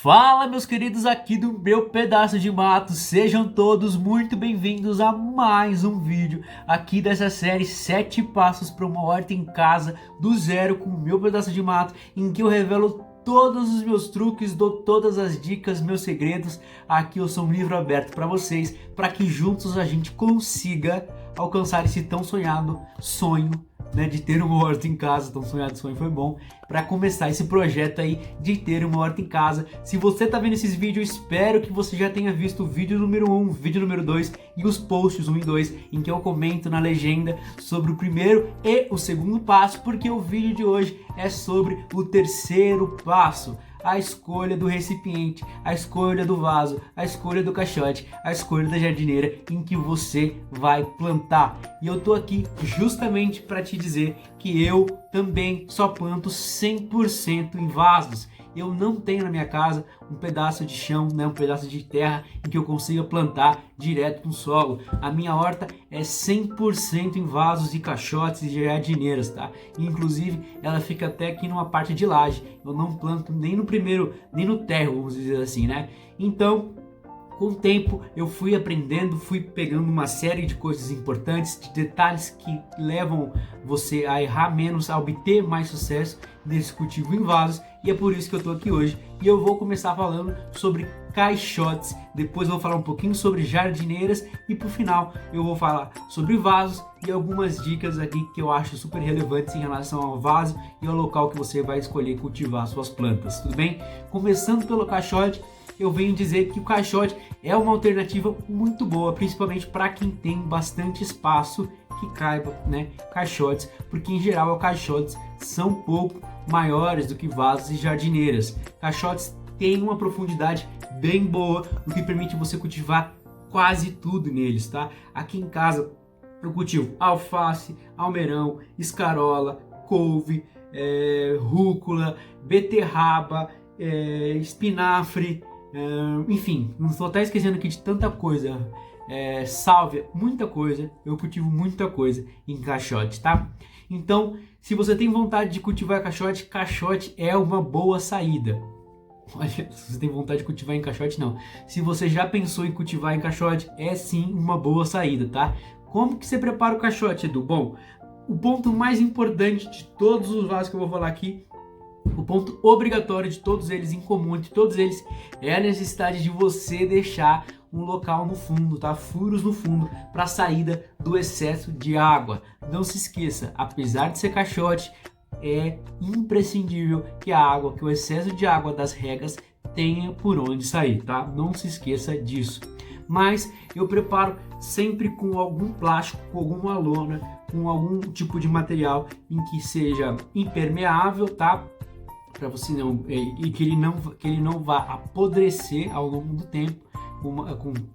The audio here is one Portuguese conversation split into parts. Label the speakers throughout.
Speaker 1: Fala, meus queridos aqui do meu pedaço de mato, sejam todos muito bem-vindos a mais um vídeo aqui dessa série 7 passos para uma horta em casa do zero com o meu pedaço de mato, em que eu revelo todos os meus truques, dou todas as dicas, meus segredos. Aqui eu sou um livro aberto para vocês, para que juntos a gente consiga alcançar esse tão sonhado sonho, né, de ter uma horta em casa. Tão sonhado sonho foi bom para começar esse projeto aí de ter uma horta em casa. Se você tá vendo esses vídeos, eu espero que você já tenha visto o vídeo número 1, vídeo número 2 e os posts 1 e 2, em que eu comento na legenda sobre o primeiro e o segundo passo, porque o vídeo de hoje é sobre o terceiro passo: a escolha do recipiente, a escolha do vaso, a escolha do caixote, a escolha da jardineira em que você vai plantar. E eu tô aqui justamente para te dizer que eu também só planto 100% em vasos. Eu não tenho na minha casa um pedaço de chão, né, um pedaço de terra em que eu consiga plantar direto no solo. A minha horta é 100% em vasos e caixotes e jardineiras, tá? E, inclusive, ela fica até aqui numa parte de laje. Eu não planto nem no primeiro, nem no térreo, vamos dizer assim, né? Então, com o tempo eu fui aprendendo, fui pegando uma série de coisas importantes, de detalhes que levam você a errar menos, a obter mais sucesso nesse cultivo em vasos, e é por isso que eu tô aqui hoje. E eu vou começar falando sobre caixotes, depois eu vou falar um pouquinho sobre jardineiras e por final eu vou falar sobre vasos e algumas dicas aqui que eu acho super relevantes em relação ao vaso e ao local que você vai escolher cultivar suas plantas, tudo bem? Começando pelo caixote, eu venho dizer que o caixote é uma alternativa muito boa, principalmente para quem tem bastante espaço que caiba, né, caixotes, porque em geral os caixotes são um pouco maiores do que vasos e jardineiras. Caixotes têm uma profundidade bem boa, o que permite você cultivar quase tudo neles, tá? Aqui em casa eu cultivo alface, almeirão, escarola, couve, rúcula, beterraba, espinafre, enfim, não estou até esquecendo aqui de tanta coisa, sálvia, muita coisa. Eu cultivo muita coisa em caixote, tá? Então, se você tem vontade de cultivar caixote, caixote é uma boa saída. Olha, se você tem vontade de cultivar em caixote, não. Se você já pensou em cultivar em caixote, é sim uma boa saída, tá? Como que você prepara o caixote, Edu? Bom, o ponto mais importante de todos os vasos que eu vou falar aqui, o ponto obrigatório de todos eles, em comum entre todos eles, é a necessidade de você deixar um local no fundo, tá? Furos no fundo para a saída do excesso de água. Não se esqueça, apesar de ser caixote, é imprescindível que a água, que o excesso de água das regas tenha por onde sair, tá? Não se esqueça disso. Mas eu preparo sempre com algum plástico, com alguma lona, com algum tipo de material em que seja impermeável, tá? Para você não, e que ele não vá apodrecer ao longo do tempo,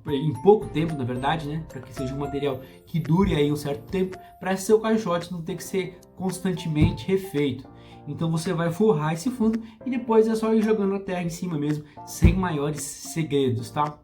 Speaker 1: em pouco tempo, na verdade, né? Para que seja um material que dure aí um certo tempo, para seu caixote não ter que ser constantemente refeito. Então você vai forrar esse fundo e depois é só ir jogando a terra em cima mesmo, sem maiores segredos, tá?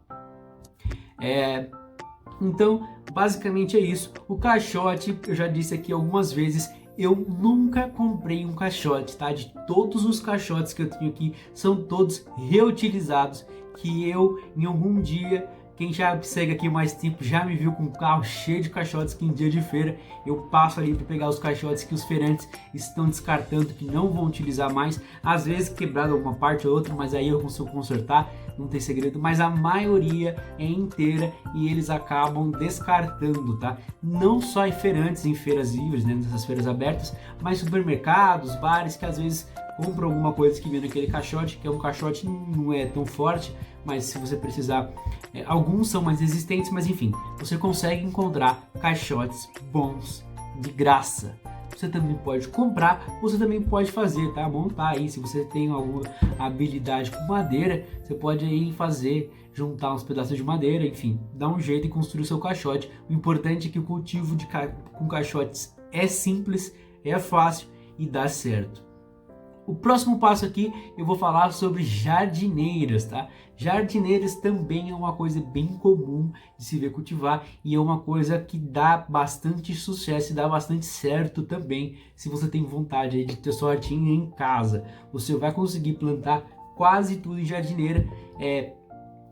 Speaker 1: Então, basicamente é isso. O caixote, eu já disse aqui algumas vezes, eu nunca comprei um caixote, tá? De todos os caixotes que eu tenho aqui, são todos reutilizados, que eu, em algum dia, quem já segue aqui mais tempo, já me viu com um carro cheio de caixotes, que em dia de feira eu passo ali para pegar os caixotes que os feirantes estão descartando, que não vão utilizar mais, às vezes quebrado alguma parte ou outra, mas aí eu consigo consertar, não tem segredo, mas a maioria é inteira e eles acabam descartando, tá? Não só em feirantes, em feiras livres, né, nessas feiras abertas, mas supermercados, bares que às vezes compram alguma coisa que vem naquele caixote, que é um caixote não é tão forte, mas se você precisar, alguns são mais resistentes, mas enfim, você consegue encontrar caixotes bons de graça. Você também pode comprar, você também pode fazer, tá? Montar aí, se você tem alguma habilidade com madeira, você pode aí fazer, juntar uns pedaços de madeira, enfim, dar um jeito e construir o seu caixote. O importante é que o cultivo com caixotes é simples, é fácil e dá certo. O próximo passo aqui eu vou falar sobre jardineiras, tá? Jardineiras também é uma coisa bem comum de se ver cultivar e é uma coisa que dá bastante sucesso e dá bastante certo também. Se você tem vontade de ter sua hortinha em casa, você vai conseguir plantar quase tudo em jardineira,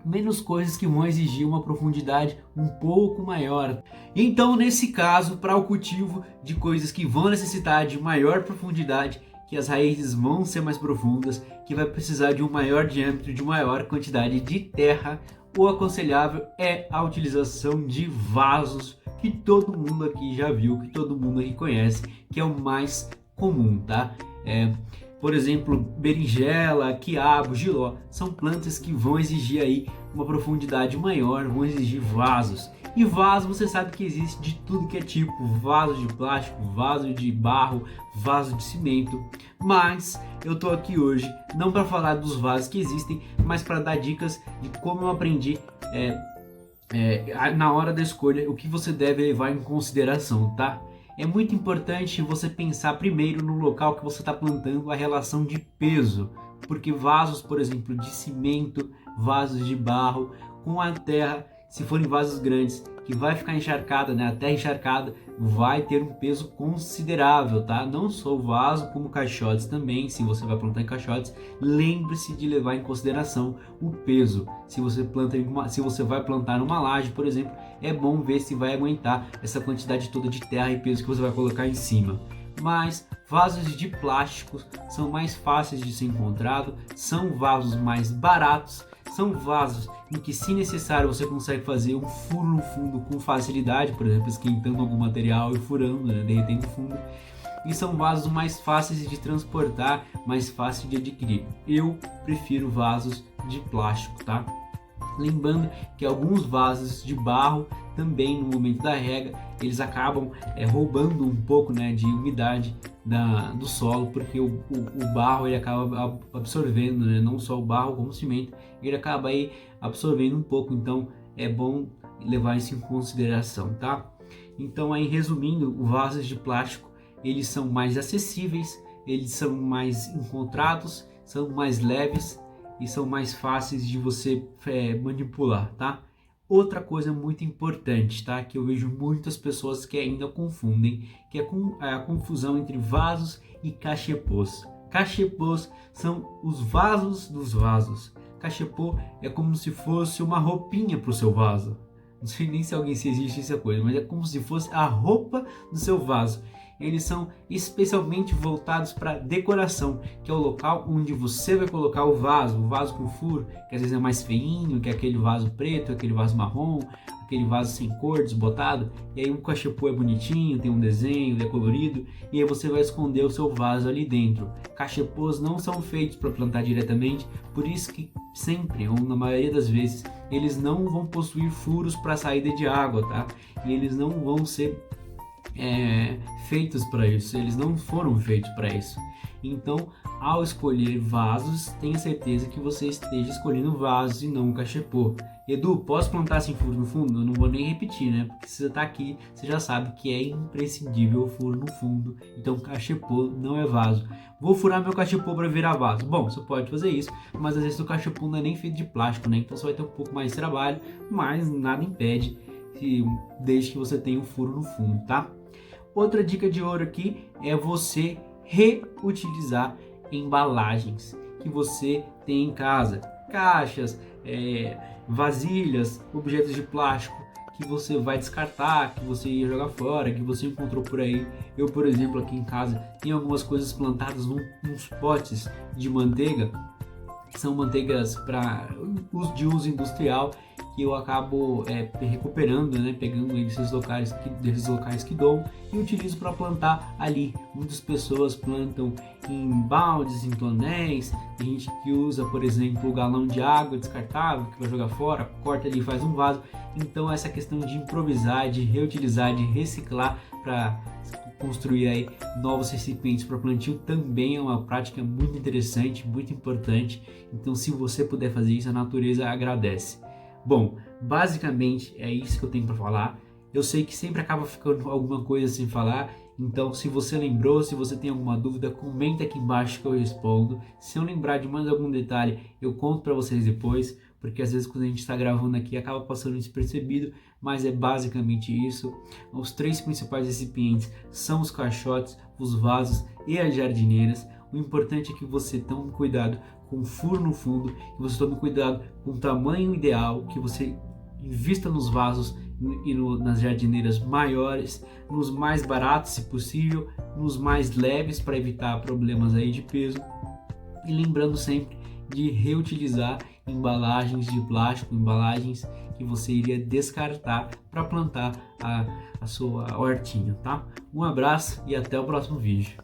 Speaker 1: menos coisas que vão exigir uma profundidade um pouco maior. Então, nesse caso, para o cultivo de coisas que vão necessitar de maior profundidade, que as raízes vão ser mais profundas, que vai precisar de um maior diâmetro, de maior quantidade de terra, o aconselhável é a utilização de vasos, que todo mundo aqui já viu, que todo mundo aqui conhece, que é o mais comum, tá? Por exemplo, berinjela, quiabo, jiló, são plantas que vão exigir aí uma profundidade maior, vão exigir vasos. E vaso, você sabe que existe de tudo que é tipo, vaso de plástico, vaso de barro, vaso de cimento. Mas eu tô aqui hoje não para falar dos vasos que existem, mas para dar dicas de como eu aprendi na hora da escolha, o que você deve levar em consideração, tá? É muito importante você pensar primeiro no local que você está plantando, a relação de peso, porque vasos, por exemplo, de cimento, vasos de barro, com a terra, se forem vasos grandes, que vai ficar encharcada, né? A terra encharcada vai ter um peso considerável, tá? Não só o vaso, como caixotes também. Se você vai plantar em caixotes, lembre-se de levar em consideração o peso. Se você vai plantar numa laje, por exemplo, é bom ver se vai aguentar essa quantidade toda de terra e peso que você vai colocar em cima. Mas vasos de plástico são mais fáceis de ser encontrado, são vasos mais baratos, são vasos em que, se necessário, você consegue fazer um furo no fundo com facilidade, por exemplo, esquentando algum material e furando, né, derretendo o fundo. E são vasos mais fáceis de transportar, mais fáceis de adquirir. Eu prefiro vasos de plástico, tá? Lembrando que alguns vasos de barro também, no momento da rega, eles acabam roubando um pouco, né, de umidade do solo, porque o barro ele acaba absorvendo, né, não só o barro como o cimento, ele acaba aí absorvendo um pouco, então é bom levar isso em consideração, tá? Então, aí resumindo, os vasos de plástico eles são mais acessíveis, eles são mais encontrados, são mais leves e são mais fáceis de você manipular, tá? Outra coisa muito importante, tá? Que eu vejo muitas pessoas que ainda confundem, que é a confusão entre vasos e cachepôs. Cachepôs são os vasos dos vasos. Cachepô é como se fosse uma roupinha para o seu vaso. Não sei nem se existe essa coisa, mas é como se fosse a roupa do seu vaso. Eles são especialmente voltados para decoração, que é o local onde você vai colocar o vaso com furo, que às vezes é mais feinho, que é aquele vaso preto, aquele vaso marrom, aquele vaso sem cor, desbotado, e aí o cachepô é bonitinho, tem um desenho, é colorido, e aí você vai esconder o seu vaso ali dentro. Cachepôs não são feitos para plantar diretamente, por isso que sempre, ou na maioria das vezes, eles não vão possuir furos para saída de água, tá? E eles não vão ser feitos para isso, eles não foram feitos para isso. Então, ao escolher vasos, tenha certeza que você esteja escolhendo vasos e não um cachepô. Edu, posso plantar sem furo no fundo? Eu não vou nem repetir, né? Porque se você está aqui, você já sabe que é imprescindível o furo no fundo. Então, cachepô não é vaso. Vou furar meu cachepô para virar vaso. Bom, você pode fazer isso, mas às vezes o cachepô não é nem feito de plástico, né? Então você vai ter um pouco mais de trabalho, mas nada impede, desde que você tenha um furo no fundo, tá? Outra dica de ouro aqui é você reutilizar embalagens que você tem em casa, caixas, vasilhas, objetos de plástico que você vai descartar, que você ia jogar fora, que você encontrou por aí. Eu, por exemplo, aqui em casa tenho algumas coisas plantadas nos potes de manteiga, que são manteigas de uso industrial, que eu acabo recuperando, né, pegando desses locais que dou e utilizo para plantar ali. Muitas pessoas plantam em baldes, em tonéis, tem gente que usa, por exemplo, o galão de água descartável que vai jogar fora, corta ali e faz um vaso. Então essa questão de improvisar, de reutilizar, de reciclar para construir aí novos recipientes para plantio também é uma prática muito interessante, muito importante. Então, se você puder fazer isso, a natureza agradece. Bom, basicamente é isso que eu tenho para falar. Eu sei que sempre acaba ficando alguma coisa sem falar, então se você lembrou, se você tem alguma dúvida, comenta aqui embaixo que eu respondo. Se eu lembrar de mais algum detalhe, eu conto para vocês depois, porque às vezes quando a gente está gravando aqui acaba passando despercebido, mas é basicamente isso. Os três principais recipientes são os caixotes, os vasos e as jardineiras. O importante é que você tome cuidado com furo no fundo, que você tome cuidado com o tamanho ideal, que você invista nos vasos e nas jardineiras maiores, nos mais baratos se possível, nos mais leves para evitar problemas aí de peso, e lembrando sempre de reutilizar embalagens de plástico, embalagens que você iria descartar para plantar a sua hortinha, tá? Um abraço e até o próximo vídeo.